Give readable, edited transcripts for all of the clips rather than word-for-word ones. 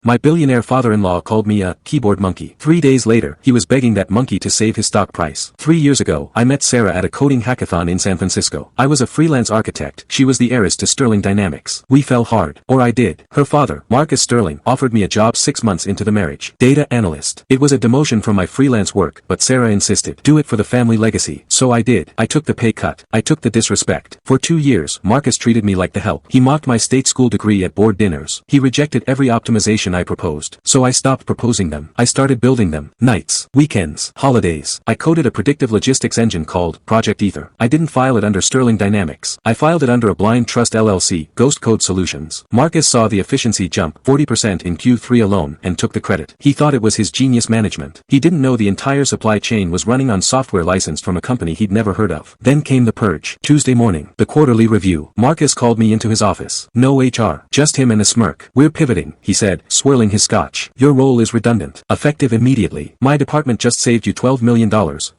My billionaire father-in-law called me a keyboard monkey. 3 days later, he was begging that monkey to save his stock price. 3 years ago, I met Sarah at a coding hackathon in San Francisco. I was a freelance architect. She was the heiress to Sterling Dynamics. We fell hard. Or I did. Her father, Marcus Sterling, offered me a job 6 months into the marriage. Data analyst. It was a demotion from my freelance work, but Sarah insisted. Do it for the family legacy. So I did. I took the pay cut. I took the disrespect. For 2 years, Marcus treated me like the help. He mocked my state school degree at board dinners. He rejected every optimization I proposed. So I stopped proposing them. I started building them. Nights, weekends, holidays. I coded a predictive logistics engine called Project Ether. I didn't file it under Sterling Dynamics. I filed it under a blind trust LLC, Ghost Code Solutions. Marcus saw the efficiency jump 40% in Q3 alone and took the credit. He thought it was his genius management. He didn't know the entire supply chain was running on software licensed from a company he'd never heard of. Then came the purge. Tuesday morning, the quarterly review. Marcus called me into his office. No HR. Just him and a smirk. We're pivoting, he said, swirling his scotch. Your role is redundant. Effective immediately. My department just saved you $12 million,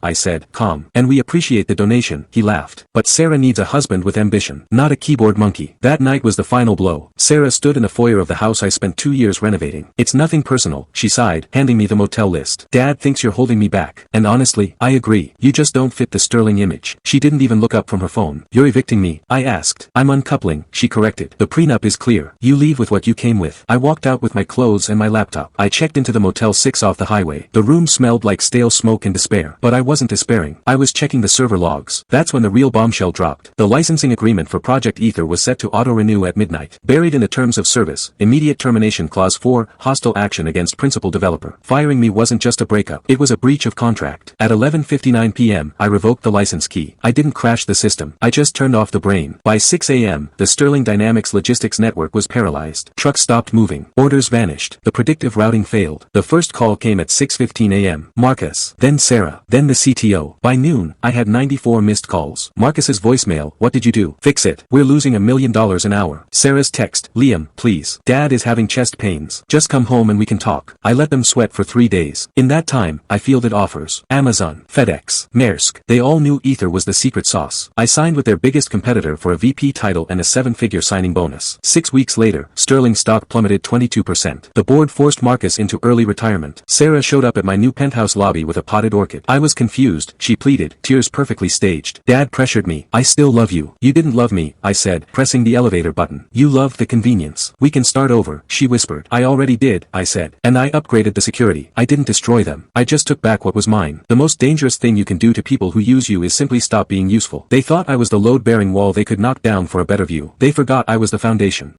I said, calm. And we appreciate the donation, he laughed. But Sarah needs a husband with ambition, not a keyboard monkey. That night was the final blow. Sarah stood in the foyer of the house I spent 2 years renovating. It's nothing personal, she sighed, handing me the motel list. Dad thinks you're holding me back. And honestly, I agree. You just don't fit the Sterling image. She didn't even look up from her phone. You're evicting me, I asked. I'm uncoupling, she corrected. The prenup is clear. You leave with what you came with. I walked out with my clothes and my laptop. I checked into the Motel 6 off the highway. The room smelled like stale smoke and despair. But I wasn't despairing. I was checking the server logs. That's when the real bombshell dropped. The licensing agreement for Project Ether was set to auto-renew at midnight. Buried in the terms of service, immediate termination clause 4, hostile action against principal developer. Firing me wasn't just a breakup. It was a breach of contract. At 11:59 p.m., I revoked the license key. I didn't crash the system. I just turned off the brain. By 6 a.m., the Sterling Dynamics logistics network was paralyzed. Trucks stopped moving. Orders vanished. The predictive routing failed. The first call came at 6:15 a.m. Marcus. Then Sarah. Then the CTO. By noon, I had 94 missed calls. Marcus's voicemail, what did you do? Fix it. We're losing $1 million an hour. Sarah's text, Liam, please. Dad is having chest pains. Just come home and we can talk. I let them sweat for 3 days. In that time, I fielded offers. Amazon, FedEx, Maersk. They all knew Ether was the secret sauce. I signed with their biggest competitor for a VP title and a 7-figure signing bonus. 6 weeks later, Sterling stock plummeted 22%. The board forced Marcus into early retirement. Sarah showed up at my new penthouse lobby with a potted orchid. I was confused, she pleaded, tears perfectly staged. Dad pressured me. I still love you. You didn't love me, I said, pressing the elevator button. You loved the convenience. We can start over, she whispered. I already did, I said. And I upgraded the security. I didn't destroy them. I just took back what was mine. The most dangerous thing you can do to people who use you is simply stop being useful. They thought I was the load-bearing wall they could knock down for a better view. They forgot I was the foundation.